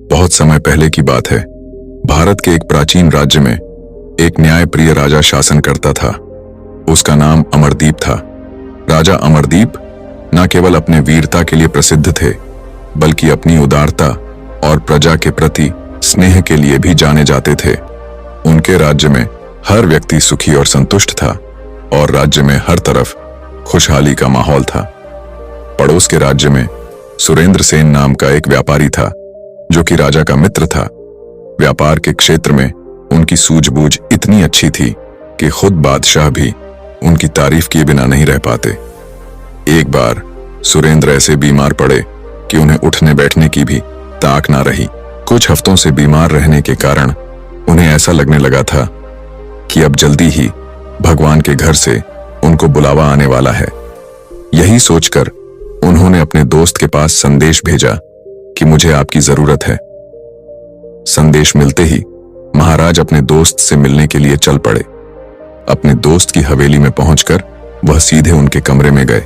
बहुत समय पहले की बात है। भारत के एक प्राचीन राज्य में एक न्यायप्रिय राजा शासन करता था। उसका नाम अमरदीप था। राजा अमरदीप न केवल अपने वीरता के लिए प्रसिद्ध थे, बल्कि अपनी उदारता और प्रजा के प्रति स्नेह के लिए भी जाने जाते थे। उनके राज्य में हर व्यक्ति सुखी और संतुष्ट था और राज्य में हर तरफ खुशहाली का माहौल था। पड़ोस के राज्य में सुरेंद्र सेन नाम का एक व्यापारी था, जो कि राजा का मित्र था। व्यापार के क्षेत्र में उनकी सूझबूझ इतनी अच्छी थी कि खुद बादशाह भी उनकी तारीफ किए बिना नहीं रह पाते। एक बार सुरेंद्र ऐसे बीमार पड़े कि उन्हें उठने बैठने की भी ताक ना रही। कुछ हफ्तों से बीमार रहने के कारण उन्हें ऐसा लगने लगा था कि अब जल्दी ही भगवान के घर से उनको बुलावा आने वाला है। यही सोचकर उन्होंने अपने दोस्त के पास संदेश भेजा कि मुझे आपकी जरूरत है। संदेश मिलते ही महाराज अपने दोस्त से मिलने के लिए चल पड़े। अपने दोस्त की हवेली में पहुंचकर वह सीधे उनके कमरे में गए।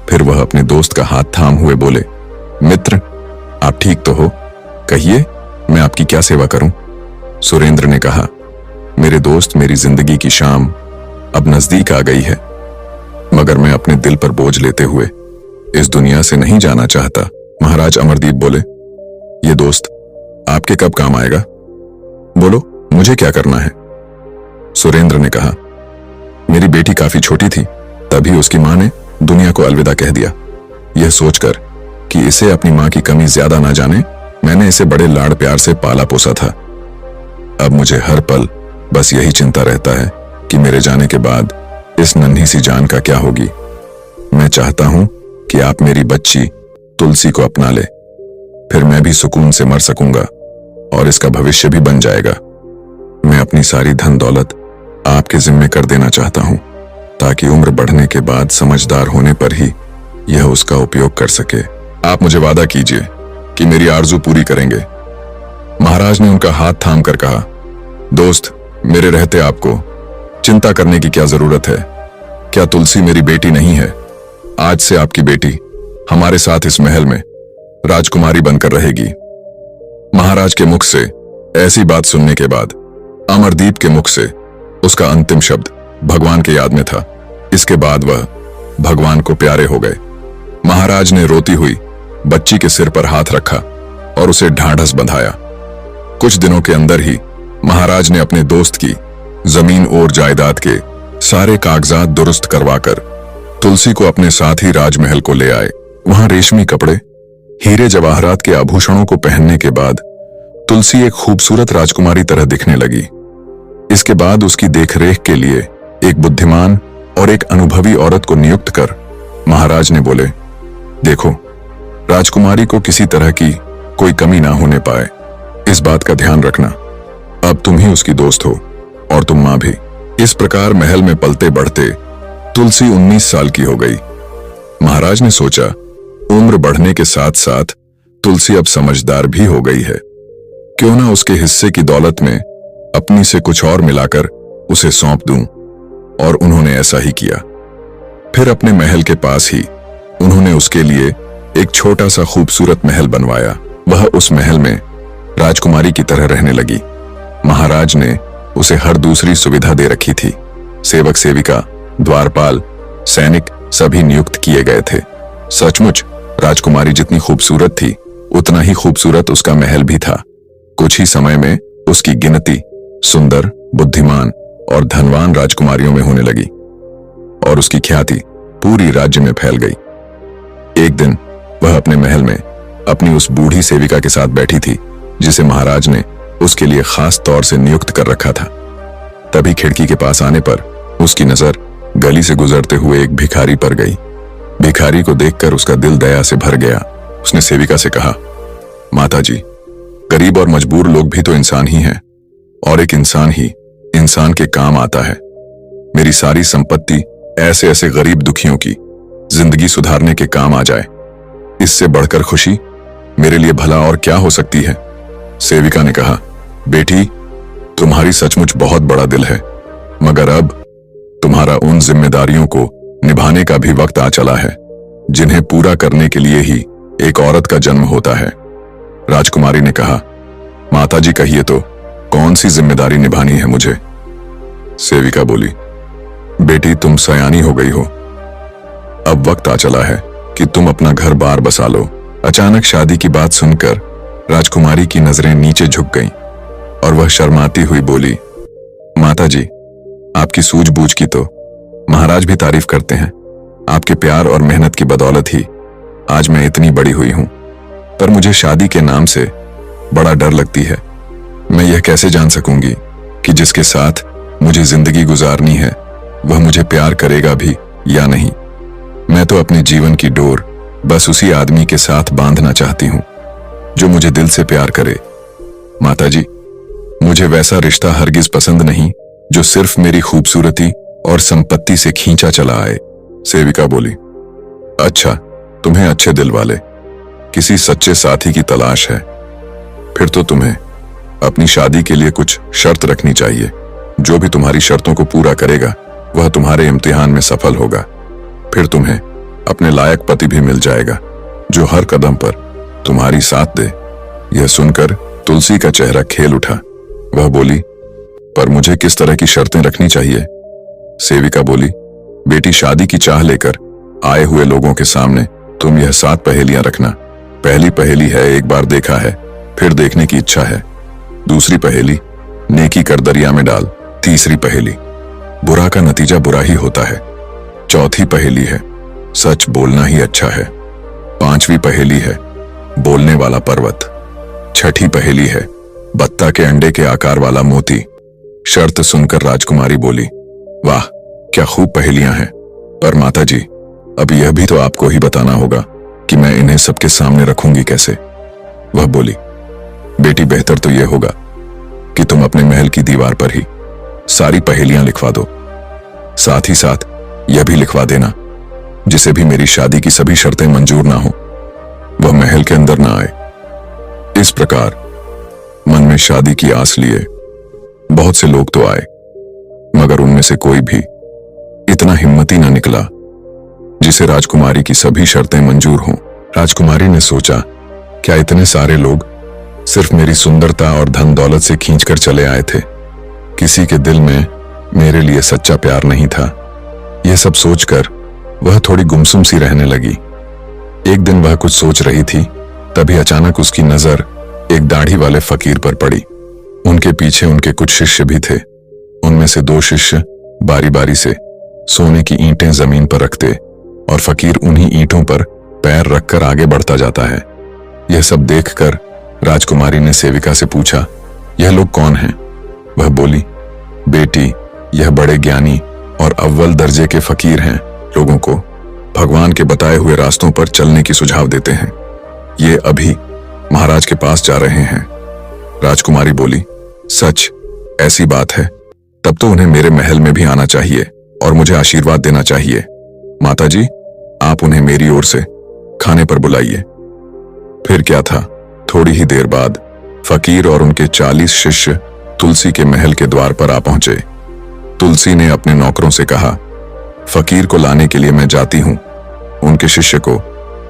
फिर वह अपने दोस्त का हाथ थाम हुए बोले, मित्र, आप ठीक तो हो? कहिए, मैं आपकी क्या सेवा करूं? सुरेंद्र ने कहा, मेरे दोस्त, मेरी जिंदगी की शाम अब नजदीक आ गई है, मगर मैं अपने दिल पर बोझ लेते हुए इस दुनिया से नहीं जाना चाहता। महाराज अमरदीप बोले, ये दोस्त आपके कब काम आएगा? बोलो, मुझे क्या करना है? सुरेंद्र ने कहा, मेरी बेटी काफी छोटी थी, तभी उसकी मां ने दुनिया को अलविदा कह दिया। यह सोचकर कि इसे अपनी मां की कमी ज्यादा ना जाने, मैंने इसे बड़े लाड़ प्यार से पाला पोसा था। अब मुझे हर पल बस यही चिंता रहता है कि मेरे जाने के बाद इस नन्ही सी जान का क्या होगी। मैं चाहता हूं कि आप मेरी बच्ची तुलसी को अपना ले, फिर मैं भी सुकून से मर सकूंगा और इसका भविष्य भी बन जाएगा। मैं अपनी सारी धन दौलत आपके जिम्मे कर देना चाहता हूं, ताकि उम्र बढ़ने के बाद समझदार होने पर ही यह उसका उपयोग कर सके। आप मुझे वादा कीजिए कि मेरी आरजू पूरी करेंगे। महाराज ने उनका हाथ थाम कर कहा, दोस्त, मेरे रहते आपको चिंता करने की क्या जरूरत है? क्या तुलसी मेरी बेटी नहीं है? आज से आपकी बेटी हमारे साथ इस महल में राजकुमारी बनकर रहेगी। महाराज के मुख से ऐसी बात सुनने के बाद अमरदीप के मुख से उसका अंतिम शब्द भगवान के याद में था। इसके बाद वह भगवान को प्यारे हो गए। महाराज ने रोती हुई बच्ची के सिर पर हाथ रखा और उसे ढांढस बंधाया। कुछ दिनों के अंदर ही महाराज ने अपने दोस्त की जमीन और जायदाद के सारे कागजात दुरुस्त करवाकर तुलसी को अपने साथ ही राजमहल को ले आए। वहां रेशमी कपड़े, हीरे जवाहरात के आभूषणों को पहनने के बाद तुलसी एक खूबसूरत राजकुमारी तरह दिखने लगी। इसके बाद उसकी देखरेख के लिए एक बुद्धिमान और एक अनुभवी औरत को नियुक्त कर महाराज ने बोले, देखो, राजकुमारी को किसी तरह की कोई कमी ना होने पाए, इस बात का ध्यान रखना। अब तुम ही उसकी दोस्त हो और तुम मां भी। इस प्रकार महल में पलते बढ़ते तुलसी 19 साल की हो गई। महाराज ने सोचा, उम्र बढ़ने के साथ साथ तुलसी अब समझदार भी हो गई है, क्यों ना उसके हिस्से की दौलत में अपनी से कुछ और मिलाकर उसे सौंप दूं। और उन्होंने ऐसा ही किया। फिर अपने महल के पास ही उन्होंने उसके लिए एक छोटा सा खूबसूरत महल बनवाया। वह उस महल में राजकुमारी की तरह रहने लगी। महाराज ने उसे हर दूसरी सुविधा दे रखी थी। सेवक सेविका, द्वारपाल, सैनिक सभी नियुक्त किए गए थे। सचमुच राजकुमारी जितनी खूबसूरत थी, उतना ही खूबसूरत उसका महल भी था। कुछ ही समय में उसकी गिनती सुंदर, बुद्धिमान और धनवान राजकुमारियों में होने लगी और उसकी ख्याति पूरी राज्य में फैल गई। एक दिन वह अपने महल में अपनी उस बूढ़ी सेविका के साथ बैठी थी, जिसे महाराज ने उसके लिए खास तौर से नियुक्त कर रखा था। तभी खिड़की के पास आने पर उसकी नजर गली से गुजरते हुए एक भिखारी पर गई। भिखारी को देखकर उसका दिल दया से भर गया। उसने सेविका से कहा, माताजी, गरीब और मजबूर लोग भी तो इंसान ही हैं, और एक इंसान ही इंसान के काम आता है। मेरी सारी संपत्ति ऐसे ऐसे गरीब दुखियों की जिंदगी सुधारने के काम आ जाए, इससे बढ़कर खुशी मेरे लिए भला और क्या हो सकती है? सेविका ने कहा, बेटी, तुम्हारी सचमुच बहुत बड़ा दिल है, मगर अब तुम्हारा उन जिम्मेदारियों को निभाने का भी वक्त आ चला है, जिन्हें पूरा करने के लिए ही एक औरत का जन्म होता है। राजकुमारी ने कहा, माताजी कहिए तो कौन सी जिम्मेदारी निभानी है मुझे? सेविका बोली, बेटी तुम सयानी हो गई हो, अब वक्त आ चला है कि तुम अपना घर बार बसा लो। अचानक शादी की बात सुनकर राजकुमारी की नजरें नीचे झुक गईं और वह शर्माती हुई बोली, माताजी आपकी सूझबूझ की तो महाराज भी तारीफ करते हैं। आपके प्यार और मेहनत की बदौलत ही आज मैं इतनी बड़ी हुई हूं, पर मुझे शादी के नाम से बड़ा डर लगती है। मैं यह कैसे जान सकूंगी कि जिसके साथ मुझे जिंदगी गुजारनी है वह मुझे प्यार करेगा भी या नहीं। मैं तो अपने जीवन की डोर बस उसी आदमी के साथ बांधना चाहती हूं जो मुझे दिल से प्यार करे। माताजी, मुझे वैसा रिश्ता हरगिज पसंद नहीं जो सिर्फ मेरी खूबसूरती और संपत्ति से खींचा चला आए। सेविका बोली, अच्छा, तुम्हें अच्छे दिल वाले किसी सच्चे साथी की तलाश है, फिर तो तुम्हें अपनी शादी के लिए कुछ शर्त रखनी चाहिए। जो भी तुम्हारी शर्तों को पूरा करेगा वह तुम्हारे इम्तिहान में सफल होगा। फिर तुम्हें अपने लायक पति भी मिल जाएगा जो हर कदम पर तुम्हारी साथ दे। यह सुनकर तुलसी का चेहरा खेल उठा। वह बोली, पर मुझे किस तरह की शर्तें रखनी चाहिए? सेविका बोली, बेटी शादी की चाह लेकर आए हुए लोगों के सामने तुम यह 7 पहेलियां रखना। पहली पहेली है, एक बार देखा है फिर देखने की इच्छा है। दूसरी पहेली, नेकी कर दरिया में डाल। तीसरी पहेली, बुरा का नतीजा बुरा ही होता है। चौथी पहेली है, सच बोलना ही अच्छा है। पांचवी पहेली है, बोलने वाला पर्वत। छठी पहेली है, बत्ता के अंडे के आकार वाला मोती। शर्त सुनकर राजकुमारी बोली, वाह क्या खूब पहेलियां हैं, पर माताजी अब यह भी तो आपको ही बताना होगा कि मैं इन्हें सबके सामने रखूंगी कैसे। वह बोली, बेटी बेहतर तो यह होगा कि तुम अपने महल की दीवार पर ही सारी पहेलियां लिखवा दो। साथ ही साथ यह भी लिखवा देना, जिसे भी मेरी शादी की सभी शर्तें मंजूर ना हो वह महल के अंदर ना आए। इस प्रकार मन में शादी की आस लिए बहुत से लोग तो आए, मगर उनमें से कोई भी इतना हिम्मती ना निकला जिसे राजकुमारी की सभी शर्तें मंजूर हों। राजकुमारी ने सोचा, क्या इतने सारे लोग सिर्फ मेरी सुंदरता और धन दौलत से खींचकर चले आए थे? किसी के दिल में मेरे लिए सच्चा प्यार नहीं था। यह सब सोचकर वह थोड़ी गुमसुम सी रहने लगी। एक दिन वह कुछ सोच रही थी, तभी अचानक उसकी नजर एक दाढ़ी वाले फकीर पर पड़ी। उनके पीछे उनके कुछ शिष्य भी थे। उनमें से 2 शिष्य बारी बारी से सोने की ईंटें जमीन पर रखते और फकीर उन्हीं ईंटों पर पैर रखकर आगे बढ़ता जाता है। यह सब देखकर राजकुमारी ने सेविका से पूछा, यह लोग कौन हैं? वह बोली, बेटी यह बड़े ज्ञानी और अव्वल दर्जे के फकीर हैं। लोगों को भगवान के बताए हुए रास्तों पर चलने की सुझाव देते हैं। ये अभी महाराज के पास जा रहे हैं। राजकुमारी बोली, सच? ऐसी बात है तब तो उन्हें मेरे महल में भी आना चाहिए और मुझे आशीर्वाद देना चाहिए। माताजी, आप उन्हें मेरी ओर से खाने पर बुलाइए। फिर क्या था, थोड़ी ही देर बाद फकीर और उनके 40 शिष्य तुलसी के महल के द्वार पर आ पहुंचे। तुलसी ने अपने नौकरों से कहा, फकीर को लाने के लिए मैं जाती हूं। उनके शिष्य को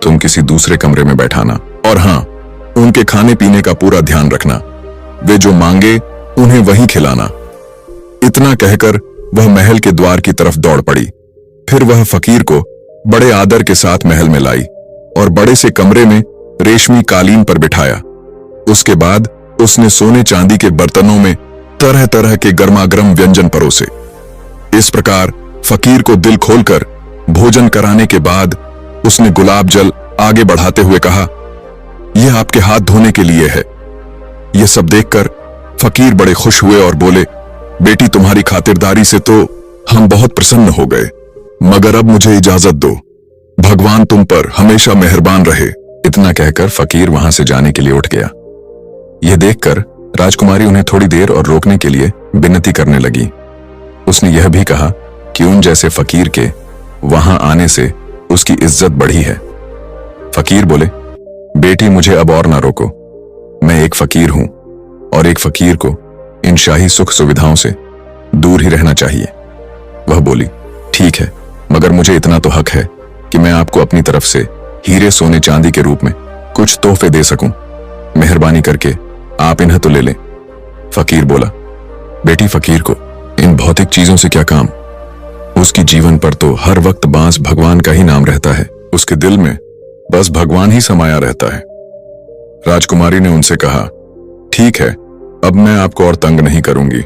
तुम किसी दूसरे कमरे में बैठाना और हां, उनके खाने पीने का पूरा ध्यान रखना। वे जो मांगे उन्हें वही खिलाना। इतना कहकर वह महल के द्वार की तरफ दौड़ पड़ी। फिर वह फकीर को बड़े आदर के साथ महल में लाई और बड़े से कमरे में रेशमी कालीन पर बिठाया। उसके बाद उसने सोने चांदी के बर्तनों में तरह तरह के गर्मागर्म व्यंजन परोसे। इस प्रकार फकीर को दिल खोलकर भोजन कराने के बाद उसने गुलाब जल आगे बढ़ाते हुए कहा, यह आपके हाथ धोने के लिए है। यह सब देखकर फकीर बड़े खुश हुए और बोले, बेटी तुम्हारी खातिरदारी से तो हम बहुत प्रसन्न हो गए, मगर अब मुझे इजाजत दो। भगवान तुम पर हमेशा मेहरबान रहे। इतना कहकर फकीर वहां से जाने के लिए उठ गया। यह देखकर राजकुमारी उन्हें थोड़ी देर और रोकने के लिए विनती करने लगी। उसने यह भी कहा कि उन जैसे फकीर के वहां आने से उसकी इज्जत बढ़ी है। फकीर बोले, बेटी मुझे अब और ना रोको। मैं एक फकीर हूं और एक फकीर को इन शाही सुख सुविधाओं से दूर ही रहना चाहिए। वह बोली, ठीक है, मगर मुझे इतना तो हक है कि मैं आपको अपनी तरफ से हीरे सोने चांदी के रूप में कुछ तोहफे दे सकूं। मेहरबानी करके आप इन्हें तो ले लें। फकीर बोला, बेटी फकीर को इन भौतिक चीजों से क्या काम। उसकी जीवन पर तो हर वक्त बांस भगवान का ही नाम रहता है। उसके दिल में बस भगवान ही समाया रहता है। राजकुमारी ने उनसे कहा, ठीक है, अब मैं आपको और तंग नहीं करूंगी,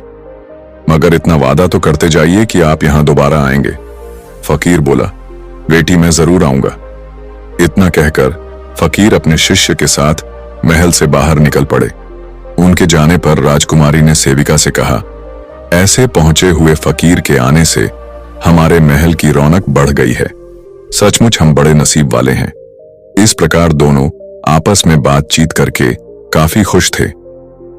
मगर इतना वादा तो करते जाइए कि आप यहां दोबारा आएंगे। फकीर बोला, बेटी मैं जरूर आऊंगा। इतना कहकर फकीर अपने शिष्य के साथ महल से बाहर निकल पड़े। उनके जाने पर राजकुमारी ने सेविका से कहा, ऐसे पहुंचे हुए फकीर के आने से हमारे महल की रौनक बढ़ गई है। सचमुच हम बड़े नसीब वाले हैं। इस प्रकार दोनों आपस में बातचीत करके काफी खुश थे,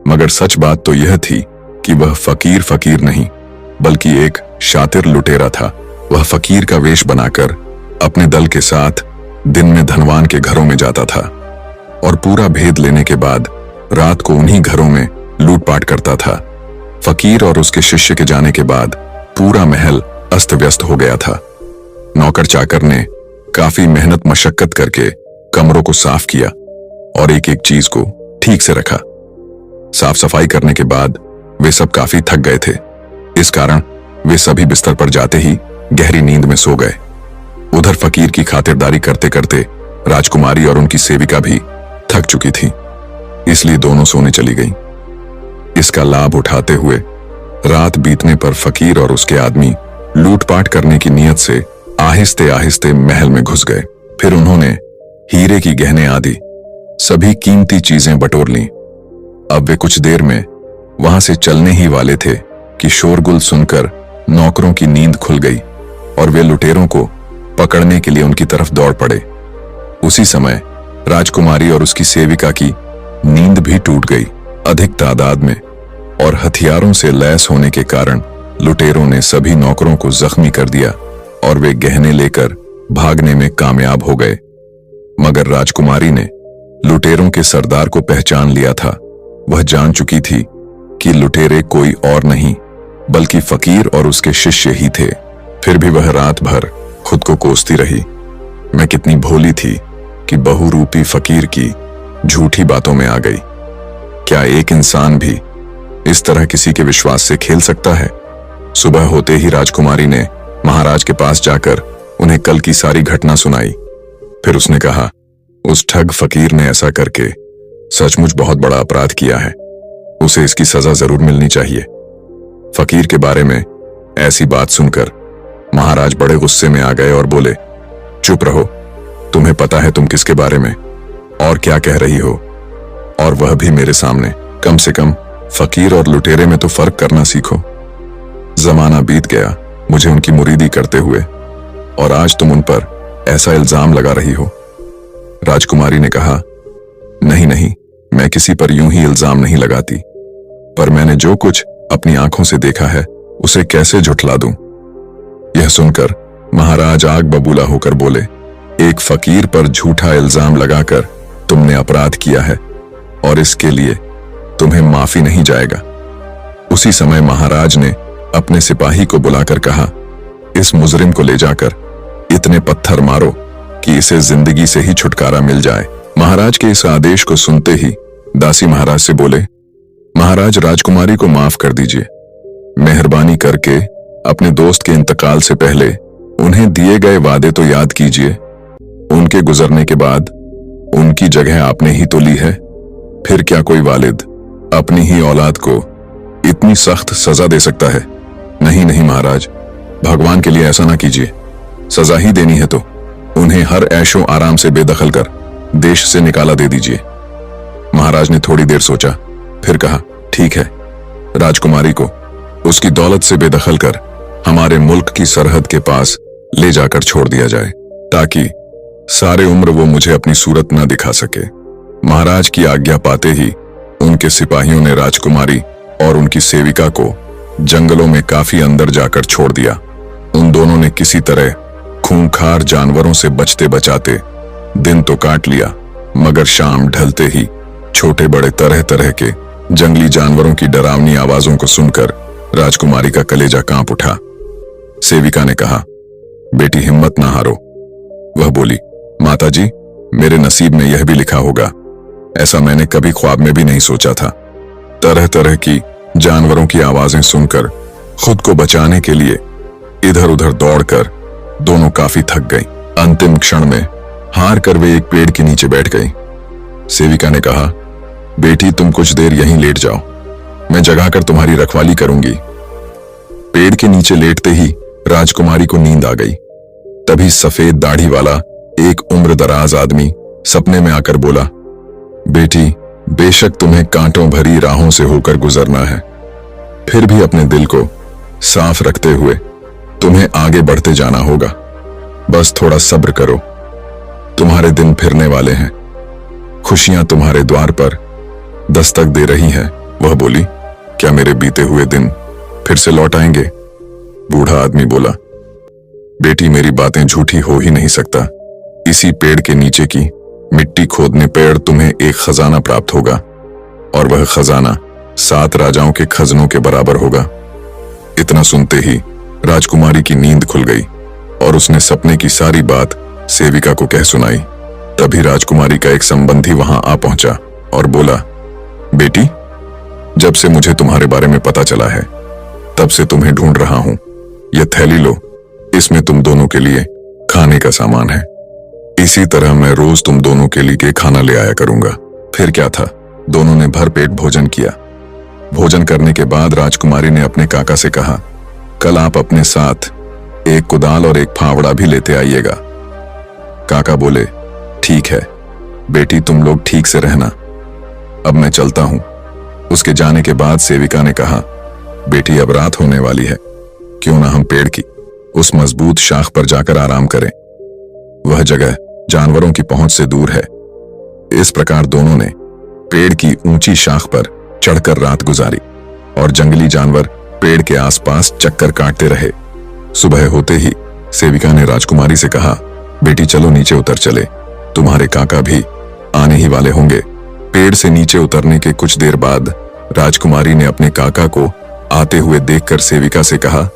मगर सच बात तो यह थी कि वह फकीर नहीं बल्कि एक शातिर लुटेरा था। वह फकीर का वेश बनाकर अपने दल के साथ दिन में धनवान के घरों में जाता था और पूरा भेद लेने के बाद रात को उन्हीं घरों में लूटपाट करता था। फकीर और उसके शिष्य के जाने के बाद पूरा महल अस्त व्यस्त हो गया था। नौकर चाकर ने काफी मेहनत मशक्कत करके कमरों को साफ किया और एक एक चीज को ठीक से रखा। साफ सफाई करने के बाद वे सब काफी थक गए थे। इस कारण वे सभी बिस्तर पर जाते ही गहरी नींद में सो गए। उधर फकीर की खातिरदारी करते करते राजकुमारी और उनकी सेविका भी थक चुकी थी, इसलिए दोनों सोने चली गईं। इसका लाभ उठाते हुए रात बीतने पर फकीर और उसके आदमी लूटपाट करने की नीयत से आहिस्ते आहिस्ते महल में घुस गए। फिर उन्होंने हीरे की गहने आदि सभी कीमती चीजें बटोर लीं। अब वे कुछ देर में वहां से चलने ही वाले थे कि शोरगुल सुनकर नौकरों की नींद खुल गई और वे लुटेरों को पकड़ने के लिए उनकी तरफ दौड़ पड़े। उसी समय राजकुमारी और उसकी सेविका की नींद भी टूट गई। अधिक तादाद में और हथियारों से लैस होने के कारण लुटेरों ने सभी नौकरों को जख्मी कर दिया और वे गहने लेकर भागने में कामयाब हो गए। मगर राजकुमारी ने लुटेरों के सरदार को पहचान लिया था। वह जान चुकी थी कि लुटेरे कोई और नहीं बल्कि फकीर और उसके शिष्य ही थे। फिर भी वह रात भर खुद को कोसती रही, मैं कितनी भोली थी कि बहुरूपी फकीर की झूठी बातों में आ गई। क्या एक इंसान भी इस तरह किसी के विश्वास से खेल सकता है। सुबह होते ही राजकुमारी ने महाराज के पास जाकर उन्हें कल की सारी घटना सुनाई। फिर उसने कहा, उस ठग फकीर ने ऐसा करके सचमुच बहुत बड़ा अपराध किया है, उसे इसकी सजा जरूर मिलनी चाहिए। फकीर के बारे में ऐसी बात सुनकर महाराज बड़े गुस्से में आ गए और बोले, चुप रहो, तुम्हें पता है तुम किसके बारे में और क्या कह रही हो, और वह भी मेरे सामने। कम से कम फकीर और लुटेरे में तो फर्क करना सीखो। जमाना बीत गया मुझे उनकी मुरीदी करते हुए, और आज तुम उन पर ऐसा इल्जाम लगा रही हो। राजकुमारी ने कहा, नहीं नहीं, मैं किसी पर यूं ही इल्जाम नहीं लगाती, पर मैंने जो कुछ अपनी आंखों से देखा है उसे कैसे झुठला दूं। यह सुनकर महाराज आग बबूला होकर बोले, एक फकीर पर झूठा इल्जाम लगाकर तुमने अपराध किया है और इसके लिए तुम्हें माफी नहीं जाएगा। उसी समय महाराज ने अपने सिपाही को बुलाकर कहा, इस मुजरिम को ले जाकर इतने पत्थर मारो कि इसे जिंदगी से ही छुटकारा मिल जाए। महाराज के इस आदेश को सुनते ही दासी महाराज से बोले, महाराज राजकुमारी को माफ कर दीजिए। मेहरबानी करके अपने दोस्त के इंतकाल से पहले उन्हें दिए गए वादे तो याद कीजिए। उनके गुजरने के बाद उनकी जगह आपने ही तो ली है। फिर क्या कोई वालिद अपनी ही औलाद को इतनी सख्त सजा दे सकता है। नहीं नहीं महाराज, भगवान के लिए ऐसा ना कीजिए। सजा ही देनी है तो उन्हें हर ऐशो आराम से बेदखल कर देश से निकाला दे दीजिए। महाराज ने थोड़ी देर सोचा, फिर कहा, ठीक है, राजकुमारी को उसकी दौलत से बेदखल कर हमारे मुल्क की सरहद के पास ले जाकर छोड़ दिया जाए, ताकि सारे उम्र वो मुझे अपनी सूरत न दिखा सके। महाराज की आज्ञा पाते ही उनके सिपाहियों ने राजकुमारी और उनकी सेविका को जंगलों में काफी अंदर जाकर छोड़ दिया। उन दोनों ने किसी तरह खूंखार जानवरों से बचते बचाते दिन तो काट लिया, मगर शाम ढलते ही छोटे बड़े तरह तरह के जंगली जानवरों की डरावनी आवाजों को सुनकर राजकुमारी का कलेजा कांप उठा। सेविका ने कहा, बेटी हिम्मत ना हारो। वह बोली, माताजी, मेरे नसीब में यह भी लिखा होगा ऐसा मैंने कभी ख्वाब में भी नहीं सोचा था। तरह तरह की जानवरों की आवाजें सुनकर खुद को बचाने के लिए इधर उधर दौड़कर दोनों काफी थक गई। अंतिम क्षण में हार कर वे एक पेड़ के नीचे बैठ गई। सेविका ने कहा, बेटी तुम कुछ देर यहीं लेट जाओ, मैं जगाकर तुम्हारी रखवाली करूंगी। पेड़ के नीचे लेटते ही राजकुमारी को नींद आ गई। तभी सफेद दाढ़ी वाला एक उम्रदराज आदमी सपने में आकर बोला, बेटी बेशक तुम्हें कांटों भरी राहों से होकर गुजरना है, फिर भी अपने दिल को साफ रखते हुए तुम्हें आगे बढ़ते जाना होगा। बस थोड़ा सब्र करो, तुम्हारे दिन फिरने वाले हैं, खुशियां तुम्हारे द्वार पर दस्तक दे रही हैं। वह बोली, क्या मेरे बीते हुए दिन फिर से लौट आएंगे? बूढ़ा आदमी बोला, बेटी मेरी बातें झूठी हो ही नहीं सकता। इसी पेड़ के नीचे की मिट्टी खोदने पर तुम्हें एक खजाना प्राप्त होगा और वह खजाना 7 राजाओं के खजनों के बराबर होगा। इतना सुनते ही राजकुमारी की नींद खुल गई और उसने सपने की सारी बात सेविका को कह सुनाई। तभी राजकुमारी का एक संबंधी वहां आ पहुंचा और बोला, बेटी जब से मुझे तुम्हारे बारे में पता चला है तब से तुम्हें ढूंढ रहा हूं। यह थैली लो, इसमें तुम दोनों के लिए खाने का सामान है। इसी तरह मैं रोज तुम दोनों के लिए खाना ले आया करूंगा। फिर क्या था, दोनों ने भर पेट भोजन किया। भोजन करने के बाद राजकुमारी ने अपने काका से कहा, कल आप अपने साथ एक कुदाल और एक फावड़ा भी लेते आइएगा। काका बोले, ठीक है बेटी, तुम लोग ठीक से रहना, अब मैं चलता हूं। उसके जाने के बाद सेविका ने कहा, बेटी अब रात होने वाली है, क्यों ना हम पेड़ की उस मजबूत शाख पर जाकर आराम करें। वह जगह जानवरों की पहुंच से दूर है। इस प्रकार दोनों ने पेड़ की ऊंची शाख पर चढ़कर रात गुजारी और जंगली जानवर पेड़ के आसपास चक्कर काटते रहे। सुबह होते ही सेविका ने राजकुमारी से कहा, बेटी चलो नीचे उतर चले, तुम्हारे काका भी आने ही वाले होंगे। पेड़ से नीचे उतरने के कुछ देर बाद राजकुमारी ने अपने काका को आते हुए देखकर सेविका से कहा,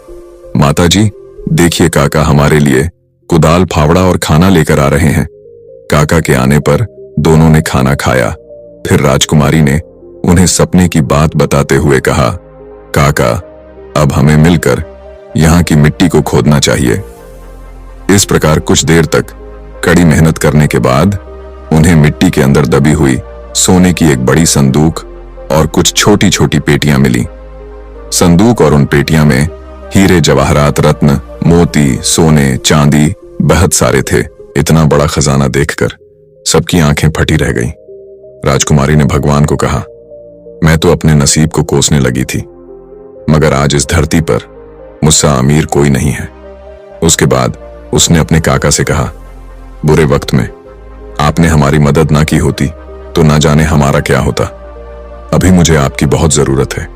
माताजी देखिए काका हमारे लिए कुदाल, फावड़ा और खाना लेकर आ रहे हैं। काका के आने पर दोनों ने खाना खाया। फिर राजकुमारी ने उन्हें सपने की बात बताते हुए कहा, काका अब हमें मिलकर यहाँ की मिट्टी को खोदना चाहिए। इस प्रकार कुछ देर तक कड़ी मेहनत करने के बाद उन्हें मिट्टी के अंदर दबी हुई सोने की एक बड़ी संदूक और कुछ छोटी छोटी पेटियां मिली। संदूक और उन पेटियां में हीरे, जवाहरात, रत्न, मोती, सोने, चांदी बहुत सारे थे। इतना बड़ा खजाना देखकर सबकी आंखें फटी रह गईं। राजकुमारी ने भगवान को कहा, मैं तो अपने नसीब को कोसने लगी थी, मगर आज इस धरती पर मुझसा अमीर कोई नहीं है। उसके बाद उसने अपने काका से कहा, बुरे वक्त में आपने हमारी मदद ना की होती तो ना जाने हमारा क्या होता। अभी मुझे आपकी बहुत जरूरत है।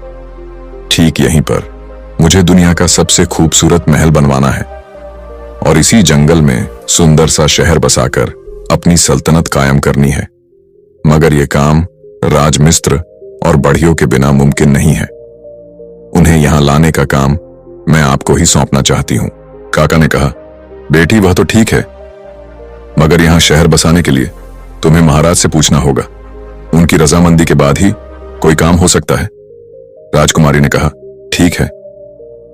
ठीक यहीं पर मुझे दुनिया का सबसे खूबसूरत महल बनवाना है और इसी जंगल में सुंदर सा शहर बसाकर अपनी सल्तनत कायम करनी है। मगर यह काम राजमिस्त्र और बढ़ियों के बिना मुमकिन नहीं है। उन्हें यहां लाने का काम मैं आपको ही सौंपना चाहती हूं। काका ने कहा, बेटी वह तो ठीक है, मगर यहां शहर बसाने के लिए तुम्हें महाराज से पूछना होगा। उनकी रजामंदी के बाद ही कोई काम हो सकता है। राजकुमारी ने कहा, ठीक है,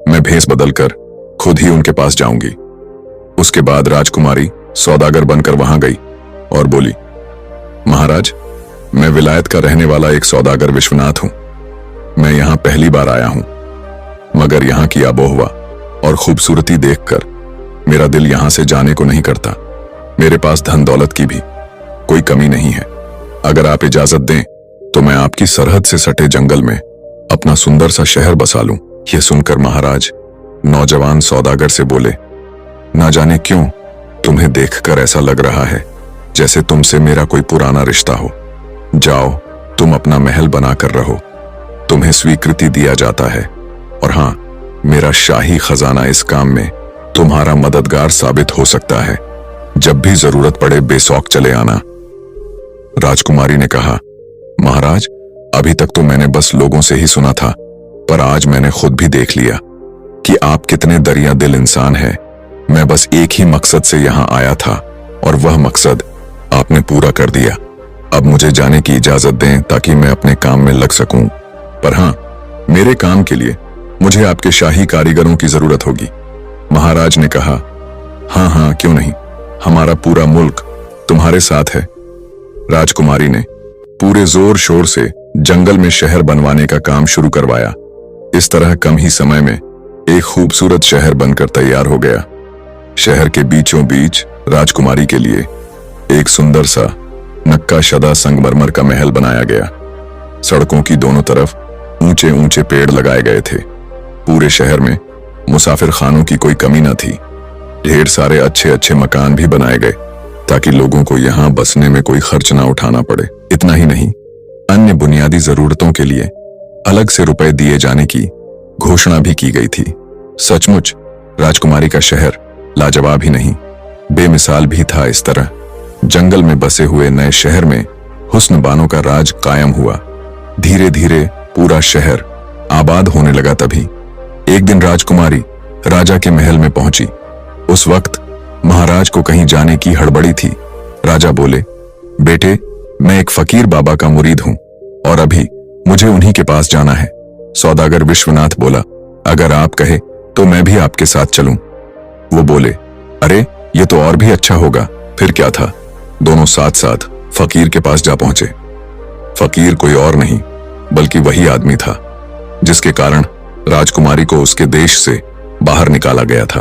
मैं भेष बदलकर खुद ही उनके पास जाऊंगी। उसके बाद राजकुमारी सौदागर बनकर वहां गई और बोली, महाराज मैं विलायत का रहने वाला एक सौदागर विश्वनाथ हूं। मैं यहां पहली बार आया हूं, मगर यहां की आबोहवा और खूबसूरती देखकर मेरा दिल यहां से जाने को नहीं करता। मेरे पास धन दौलत की भी कोई कमी नहीं है। अगर आप इजाजत दें तो मैं आपकी सरहद से सटे जंगल में अपना सुंदर सा शहर बसा लूं। यह सुनकर महाराज नौजवान सौदागर से बोले, ना जाने क्यों तुम्हें देखकर ऐसा लग रहा है जैसे तुमसे मेरा कोई पुराना रिश्ता हो। जाओ, तुम अपना महल बनाकर रहो, तुम्हें स्वीकृति दिया जाता है। और हां, मेरा शाही खजाना इस काम में तुम्हारा मददगार साबित हो सकता है। जब भी जरूरत पड़े बेशौक चले आना। राजकुमारी ने कहा, महाराज अभी तक तो मैंने बस लोगों से ही सुना था, पर आज मैंने खुद भी देख लिया कि आप कितने दरिया दिल इंसान हैं। मैं बस एक ही मकसद से यहां आया था और वह मकसद आपने पूरा कर दिया। अब मुझे जाने की इजाजत दें ताकि मैं अपने काम में लग सकूं। पर हाँ, मेरे काम के लिए मुझे आपके शाही कारीगरों की जरूरत होगी। महाराज ने कहा, हाँ हाँ, क्यों नहीं, हमारा पूरा मुल्क तुम्हारे साथ है। राजकुमारी ने पूरे जोर शोर से जंगल में शहर बनवाने का काम शुरू करवाया। इस तरह कम ही समय में एक खूबसूरत शहर बनकर तैयार हो गया। शहर के बीचों बीच राजकुमारी के लिए एक सुंदर सा नक्काशदा संगमरमर का महल बनाया गया। सड़कों की दोनों तरफ ऊंचे ऊंचे पेड़ लगाए गए थे। पूरे शहर में मुसाफिर खानों की कोई कमी न थी। ढेर सारे अच्छे अच्छे मकान भी बनाए गए ताकि लोगों को यहाँ बसने में कोई खर्च ना उठाना पड़े। इतना ही नहीं, अन्य बुनियादी जरूरतों के लिए अलग से रुपए दिए जाने की घोषणा भी की गई थी। सचमुच राजकुमारी का शहर लाजवाब ही नहीं, बेमिसाल भी था। इस तरह जंगल में बसे हुए नए शहर में हुस्न बानो का राज कायम हुआ। धीरे धीरे पूरा शहर आबाद होने लगा। तभी एक दिन राजकुमारी राजा के महल में पहुंची। उस वक्त महाराज को कहीं जाने की हड़बड़ी थी। राजा बोले, बेटे, मैं एक फकीर बाबा का मुरीद हूं और अभी मुझे उन्हीं के पास जाना है। सौदागर विश्वनाथ बोला, अगर आप कहे तो मैं भी आपके साथ चलूं। वो बोले, अरे ये तो और भी अच्छा होगा। फिर क्या था, दोनों साथ साथ फकीर के पास जा पहुंचे। फकीर कोई और नहीं बल्कि वही आदमी था जिसके कारण राजकुमारी को उसके देश से बाहर निकाला गया था।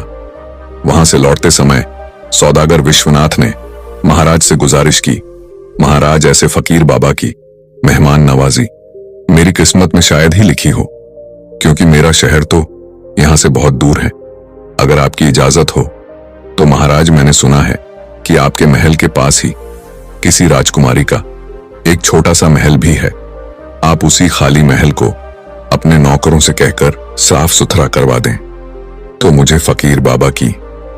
वहां से लौटते समय सौदागर विश्वनाथ ने महाराज से गुजारिश की, महाराज, ऐसे फकीर बाबा की मेहमान नवाजी मेरी किस्मत में शायद ही लिखी हो, क्योंकि मेरा शहर तो यहां से बहुत दूर है। अगर आपकी इजाजत हो तो महाराज, मैंने सुना है कि आपके महल के पास ही किसी राजकुमारी का एक छोटा सा महल भी है। आप उसी खाली महल को अपने नौकरों से कहकर साफ सुथरा करवा दें तो मुझे फकीर बाबा की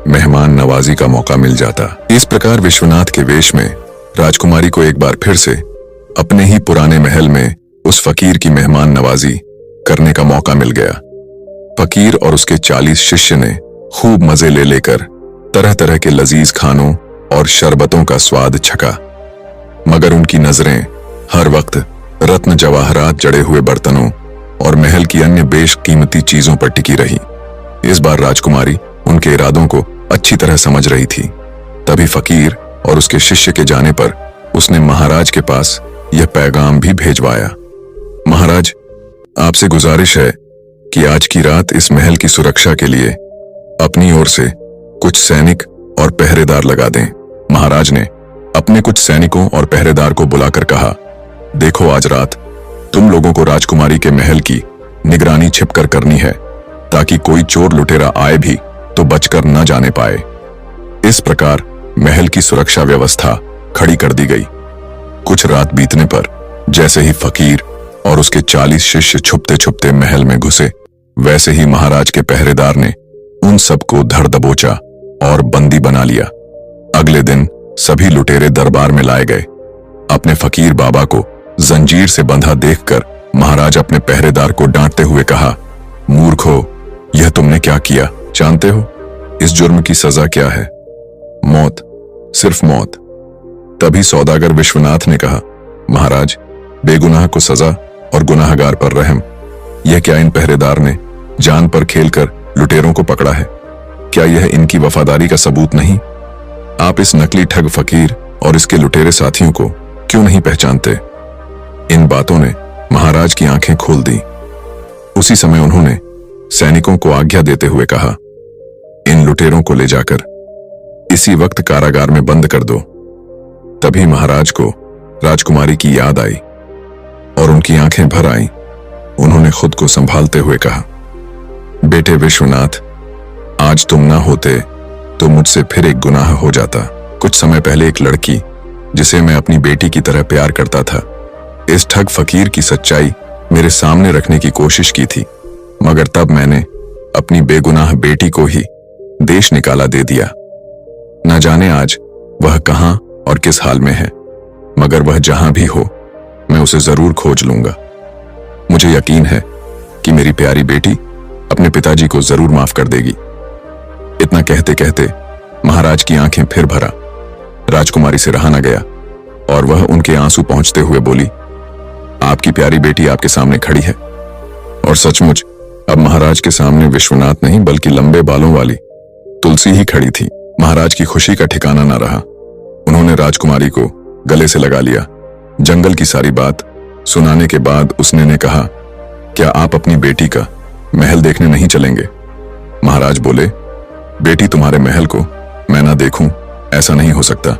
मेहमान नवाजी का मौका मिल जाता। इस प्रकार विश्वनाथ के वेश में राजकुमारी को एक बार फिर से अपने ही पुराने महल में उस फकीर की मेहमान नवाजी करने का मौका मिल गया। फकीर और उसके 40 शिष्य ने खूब मजे ले लेकर तरह तरह के लजीज खानों और शरबतों का स्वाद छका, मगर उनकी नजरें हर वक्त रत्न जवाहरात जड़े हुए बर्तनों और महल की अन्य बेशकीमती चीजों पर टिकी रही। इस बार राजकुमारी उनके इरादों को अच्छी तरह समझ रही थी। तभी फकीर और उसके शिष्य के जाने पर उसने महाराज के पास यह पैगाम भी भेजवाया, महाराज, आपसे गुजारिश है कि आज की रात इस महल की सुरक्षा के लिए अपनी ओर से कुछ सैनिक और पहरेदार लगा दें। महाराज ने अपने कुछ सैनिकों और पहरेदार को बुलाकर कहा, देखो, आज रात तुम लोगों को राजकुमारी के महल की निगरानी छिपकर करनी है ताकि कोई चोर लुटेरा आए भी तो बचकर न जाने पाए। इस प्रकार महल की सुरक्षा व्यवस्था खड़ी कर दी गई। कुछ रात बीतने पर जैसे ही फकीर और उसके 40 शिष्य छुपते छुपते महल में घुसे, वैसे ही महाराज के पहरेदार ने उन सबको धर दबोचा और बंदी बना लिया। अगले दिन सभी लुटेरे दरबार में लाए गए। अपने फकीर बाबा को जंजीर से बंधा देखकर महाराज अपने पहरेदार को डांटते हुए कहा, मूर्खो, यह तुमने क्या किया? जानते हो इस जुर्म की सजा क्या है? मौत, सिर्फ मौत। तभी सौदागर विश्वनाथ ने कहा, महाराज, बेगुनाह को सजा और गुनाहगार पर रहम। यह क्या इन पहरेदार ने जान पर खेलकर लुटेरों को पकड़ा है? क्या यह इनकी वफादारी का सबूत नहीं? आप इस नकली ठग फकीर और इसके लुटेरे साथियों को क्यों नहीं पहचानते? इन बातों ने महाराज की आंखें खोल दी। उसी समय उन्होंने सैनिकों को आज्ञा देते हुए कहा, इन लुटेरों को ले जाकर इसी वक्त कारागार में बंद कर दो। तभी महाराज को राजकुमारी की याद आई और उनकी आंखें भर आईं। उन्होंने खुद को संभालते हुए कहा, बेटे विश्वनाथ, आज तुम ना होते तो मुझसे फिर एक गुनाह हो जाता। कुछ समय पहले एक लड़की जिसे मैं अपनी बेटी की तरह प्यार करता था, इस ठग फकीर की सच्चाई मेरे सामने रखने की कोशिश की थी, मगर तब मैंने अपनी बेगुनाह बेटी को ही देश निकाला दे दिया। न जाने आज वह कहां और किस हाल में है, मगर वह जहां भी हो मैं उसे जरूर खोज लूंगा। मुझे यकीन है कि मेरी प्यारी बेटी अपने पिताजी को जरूर माफ कर देगी। इतना कहते कहते महाराज की आंखें फिर भरा। राजकुमारी से रहा न गया। और वह उनके आंसू पहुंचते हुए बोली, आपकी प्यारी बेटी आपके सामने खड़ी है। और सचमुच अब महाराज के सामने विश्वनाथ नहीं बल्कि लंबे बालों वाली तुलसी ही खड़ी थी। महाराज की खुशी का ठिकाना न रहा। उन्होंने राजकुमारी को गले से लगा लिया। जंगल की सारी बात सुनाने के बाद उसने ने कहा, क्या आप अपनी बेटी का महल देखने नहीं चलेंगे? महाराज बोले, बेटी तुम्हारे महल को मैं ना देखूं ऐसा नहीं हो सकता।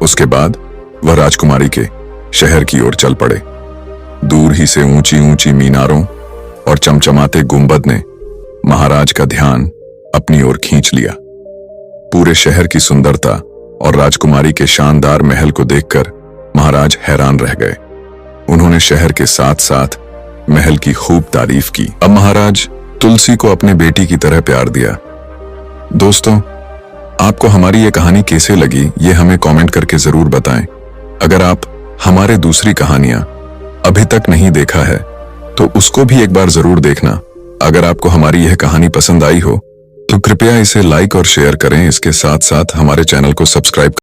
उसके बाद वह राजकुमारी के शहर की ओर चल पड़े। दूर ही से ऊंची ऊंची मीनारों और चमचमाते गुंबद ने महाराज का ध्यान अपनी ओर खींच लिया। पूरे शहर की सुंदरता और राजकुमारी के शानदार महल को देखकर महाराज हैरान रह गए। उन्होंने शहर के साथ साथ महल की खूब तारीफ की। अब महाराज तुलसी को अपने बेटी की तरह प्यार दिया। दोस्तों, आपको हमारी ये कहानी कैसे लगी ये हमें कमेंट करके जरूर बताएं। अगर आप हमारे दूसरी कहानियां अभी तक नहीं देखा है तो उसको भी एक बार जरूर देखना। अगर आपको हमारी यह कहानी पसंद आई हो तो कृपया इसे लाइक और शेयर करें। इसके साथ साथ हमारे चैनल को सब्सक्राइब